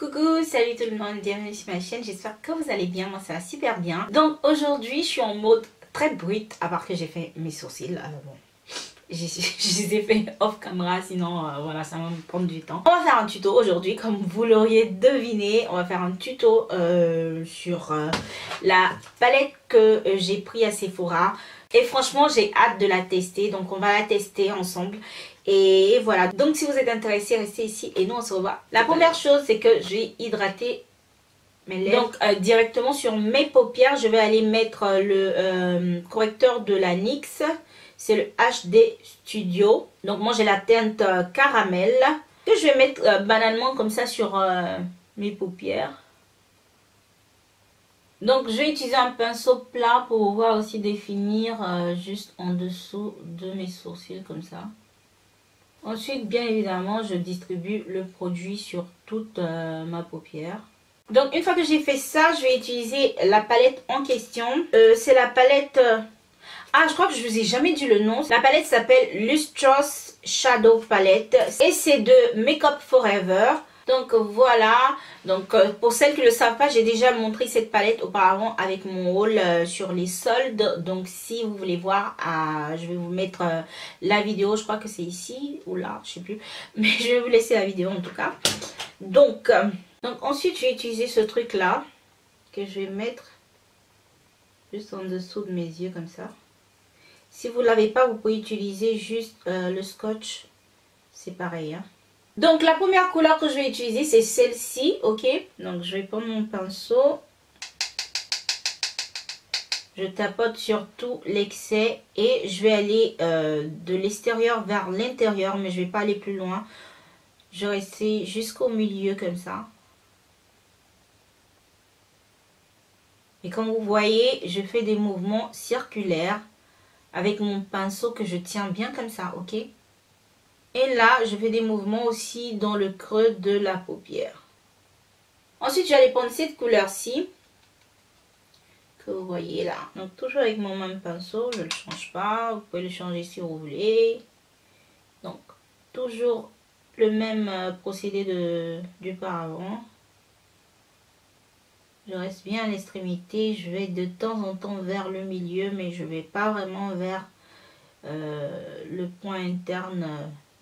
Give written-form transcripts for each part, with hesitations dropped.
Coucou, salut tout le monde, bienvenue sur ma chaîne, j'espère que vous allez bien, moi ça va super bien. Donc aujourd'hui je suis en mode très brut, à part que j'ai fait mes sourcils, bon, je les ai fait off camera, sinon voilà ça va me prendre du temps. On va faire un tuto aujourd'hui, comme vous l'auriez deviné, on va faire un tuto sur la palette que j'ai pris à Sephora. Et franchement j'ai hâte de la tester, donc on va la tester ensemble. Et voilà, donc si vous êtes intéressé, restez ici et nous on se revoit. La première chose c'est que j'ai hydraté mes lèvres. Donc directement sur mes paupières, je vais aller mettre le correcteur de la NYX. C'est le HD Studio. Donc moi j'ai la teinte caramel que je vais mettre banalement comme ça sur mes paupières. Donc je vais utiliser un pinceau plat pour pouvoir aussi définir juste en dessous de mes sourcils comme ça. Ensuite bien évidemment je distribue le produit sur toute ma paupière. Donc une fois que j'ai fait ça, je vais utiliser la palette en question. C'est la palette... je crois que je vous ai jamais dit le nom. La palette s'appelle Lustrous Shadow Palette et c'est de Makeup Forever. Donc voilà, donc pour celles qui ne le savent pas, j'ai déjà montré cette palette auparavant avec mon haul sur les soldes. Donc si vous voulez voir, je vais vous mettre la vidéo, je crois que c'est ici ou là, je sais plus. Mais je vais vous laisser la vidéo en tout cas. Donc ensuite je vais utiliser ce truc là que je vais mettre juste en dessous de mes yeux comme ça. Si vous ne l'avez pas, vous pouvez utiliser juste le scotch, c'est pareil hein. Donc la première couleur que je vais utiliser c'est celle-ci, ok. Donc je vais prendre mon pinceau, je tapote sur tout l'excès et je vais aller de l'extérieur vers l'intérieur, mais je vais pas aller plus loin. Je vais rester jusqu'au milieu comme ça. Et comme vous voyez, je fais des mouvements circulaires avec mon pinceau que je tiens bien comme ça, ok. Et là, je fais des mouvements aussi dans le creux de la paupière. Ensuite, j'allais prendre cette couleur-ci, que vous voyez là. Donc, toujours avec mon même pinceau, je ne le change pas. Vous pouvez le changer si vous voulez. Donc, toujours le même procédé du paravent. Je reste bien à l'extrémité. Je vais de temps en temps vers le milieu, mais je ne vais pas vraiment vers le point interne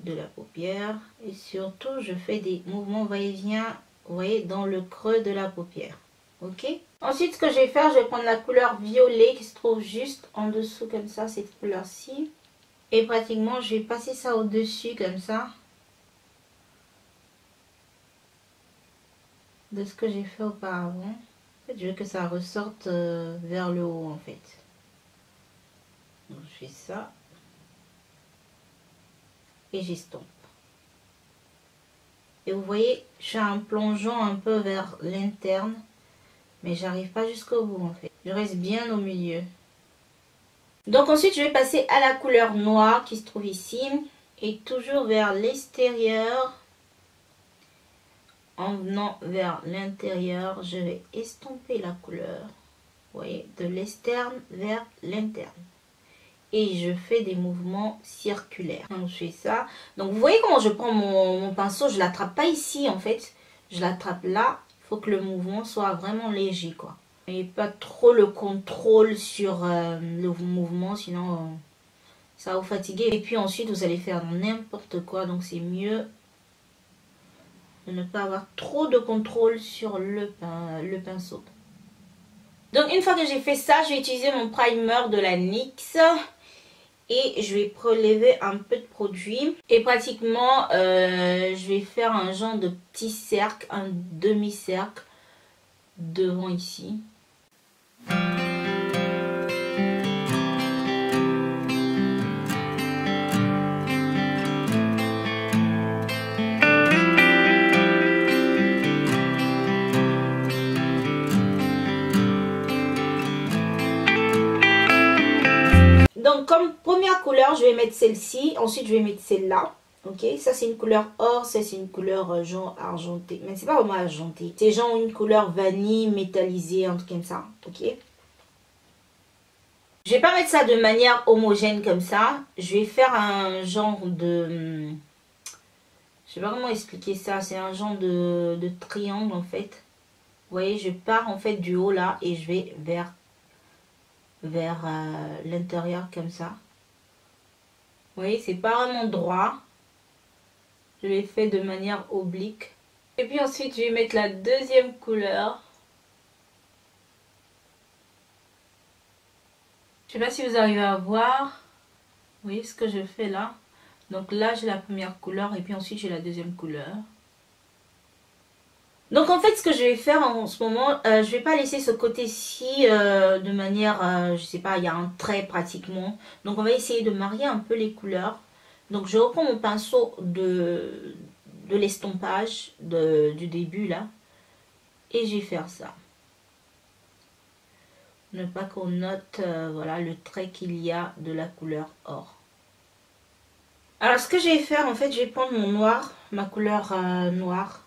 de la paupière. Et surtout je fais des mouvements va-et-vient, vous voyez, dans le creux de la paupière, ok. Ensuite ce que je vais faire, je vais prendre la couleur violet qui se trouve juste en dessous comme ça, cette couleur ci, et pratiquement je vais passer ça au dessus comme ça de ce que j'ai fait auparavant. En fait je veux que ça ressorte vers le haut en fait. Donc je fais ça et j'estompe. Et vous voyez, je fais un plongeon un peu vers l'interne, mais j'arrive pas jusqu'au bout en fait. Je reste bien au milieu. Donc ensuite, je vais passer à la couleur noire qui se trouve ici. Et toujours vers l'extérieur. En venant vers l'intérieur, je vais estomper la couleur. Vous voyez, de l'externe vers l'interne. Et je fais des mouvements circulaires. Donc je fais ça. Donc vous voyez comment je prends mon pinceau. Je l'attrape pas ici en fait. Je l'attrape là. Il faut que le mouvement soit vraiment léger quoi. Et pas trop le contrôle sur le mouvement. Sinon ça va vous fatiguer. Et puis ensuite vous allez faire n'importe quoi. Donc c'est mieux de ne pas avoir trop de contrôle sur le pinceau. Donc une fois que j'ai fait ça, je vais utiliser mon primer de la NYX. Et je vais prélever un peu de produit. Et pratiquement, je vais faire un genre de petit cercle, un demi-cercle devant ici. Donc comme première couleur, je vais mettre celle-ci. Ensuite, je vais mettre celle-là. Ok, ça c'est une couleur or, ça c'est une couleur genre argenté. Mais c'est pas vraiment argenté. C'est genre une couleur vanille métallisée, un truc comme ça. Ok. Je vais pas mettre ça de manière homogène comme ça. Je vais faire un genre de... Je sais pas comment expliquer ça. C'est un genre de triangle en fait. Vous voyez, je pars en fait du haut là et je vais vers l'intérieur comme ça. Vous voyez, c'est pas vraiment droit. Je l'ai fait de manière oblique. Et puis ensuite, je vais mettre la deuxième couleur. Je sais pas si vous arrivez à voir. Vous voyez ce que je fais là? Donc là, j'ai la première couleur et puis ensuite, j'ai la deuxième couleur. Donc en fait, ce que je vais faire en ce moment, je vais pas laisser ce côté-ci de manière, je sais pas, il y a un trait pratiquement. Donc on va essayer de marier un peu les couleurs. Donc je reprends mon pinceau de l'estompage du début là. Et je vais faire ça. Ne pas qu'on note voilà, le trait qu'il y a de la couleur or. Alors ce que je vais faire en fait, je vais prendre mon noir, ma couleur noire.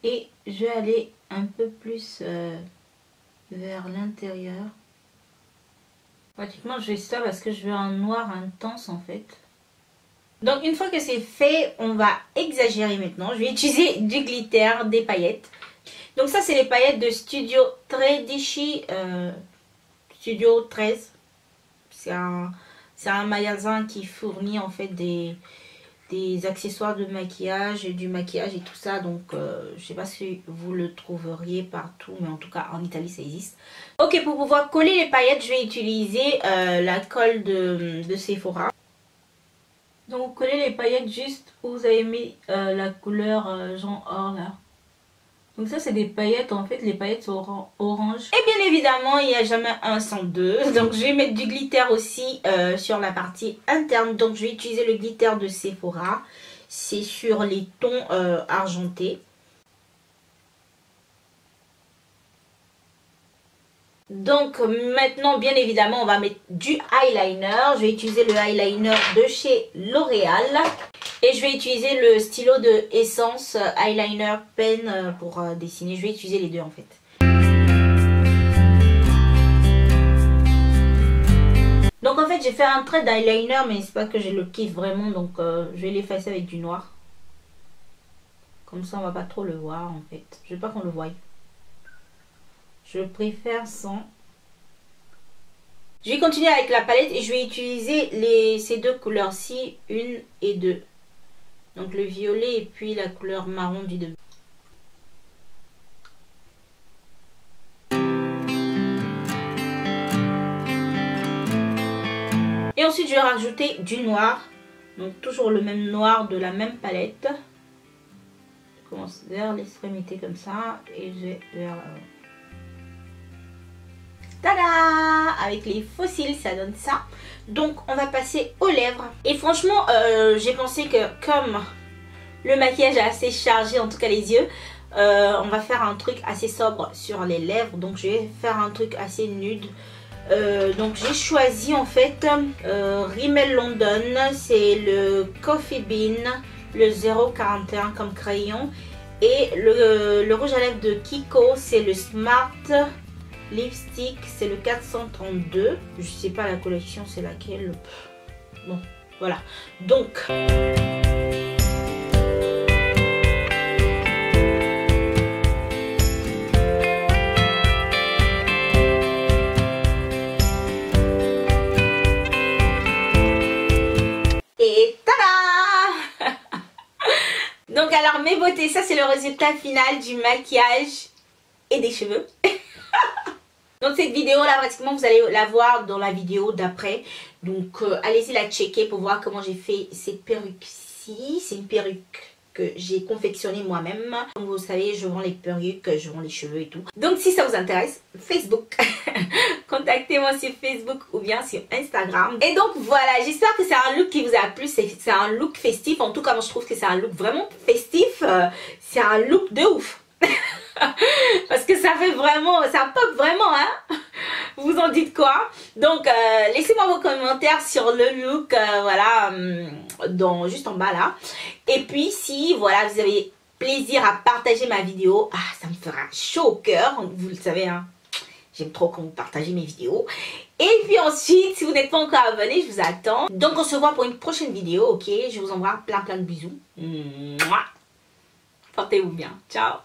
Et je vais aller un peu plus vers l'intérieur. Pratiquement je fais ça parce que je veux un noir intense en fait. Donc une fois que c'est fait, on va exagérer maintenant. Je vais utiliser du glitter, des paillettes. Donc ça c'est les paillettes de Studio Tredici, Studio 13. C'est un magasin qui fournit en fait des accessoires de maquillage, du maquillage et tout ça. Donc je sais pas si vous le trouveriez partout, mais en tout cas en Italie ça existe. Ok, pour pouvoir coller les paillettes, je vais utiliser la colle de Sephora. Donc vous collez les paillettes juste où vous avez mis la couleur jaune or là. Donc ça c'est des paillettes, en fait les paillettes sont orange. Et bien évidemment il n'y a jamais un sans deux. Donc je vais mettre du glitter aussi sur la partie interne. Donc je vais utiliser le glitter de Sephora. C'est sur les tons argentés. Donc maintenant bien évidemment on va mettre du eyeliner. Je vais utiliser le eyeliner de chez L'Oréal. Et je vais utiliser le stylo de Essence Eyeliner Pen pour dessiner. Je vais utiliser les deux en fait. Donc en fait j'ai fait un trait d'eyeliner mais c'est pas que je le kiffe vraiment. Donc je vais l'effacer avec du noir. Comme ça on va pas trop le voir en fait. Je veux pas qu'on le voie. Je préfère sans. Je vais continuer avec la palette et je vais utiliser ces deux couleurs-ci, 1 et 2. Donc le violet et puis la couleur marron du début. Et ensuite je vais rajouter du noir. Donc toujours le même noir de la même palette. Je commence vers l'extrémité comme ça et je vais vers... Tada! Avec les fossiles, ça donne ça. Donc, on va passer aux lèvres. Et franchement, j'ai pensé que comme le maquillage est assez chargé, en tout cas les yeux, on va faire un truc assez sobre sur les lèvres. Donc, je vais faire un truc assez nude. Donc, j'ai choisi en fait Rimmel London. C'est le Coffee Bean, le 041 comme crayon. Et le rouge à lèvres de Kiko, c'est le Smart Lipstick, c'est le 432. Je sais pas la collection c'est laquelle. Bon voilà. Donc et tada. Donc alors mes beautés, ça c'est le résultat final du maquillage et des cheveux. Donc cette vidéo là pratiquement vous allez la voir dans la vidéo d'après. Donc allez-y la checker pour voir comment j'ai fait cette perruque-ci. C'est une perruque que j'ai confectionnée moi-même. Comme vous savez je vends les perruques, je vends les cheveux et tout. Donc si ça vous intéresse, Facebook. Contactez-moi sur Facebook ou bien sur Instagram. Et donc voilà, j'espère que c'est un look qui vous a plu. C'est un look festif. En tout cas moi je trouve que c'est un look vraiment festif. C'est un look de ouf. Parce que ça fait vraiment, ça pop vraiment hein. Vous en dites quoi? Donc laissez-moi vos commentaires sur le look voilà juste en bas là. Et puis si voilà vous avez plaisir à partager ma vidéo, ça me fera chaud au cœur, vous le savez hein. J'aime trop quand vous partagez mes vidéos. Et puis ensuite, si vous n'êtes pas encore abonné, je vous attends. Donc on se voit pour une prochaine vidéo, ok? Je vous envoie plein de bisous. Mouah. Portez-vous bien. Ciao.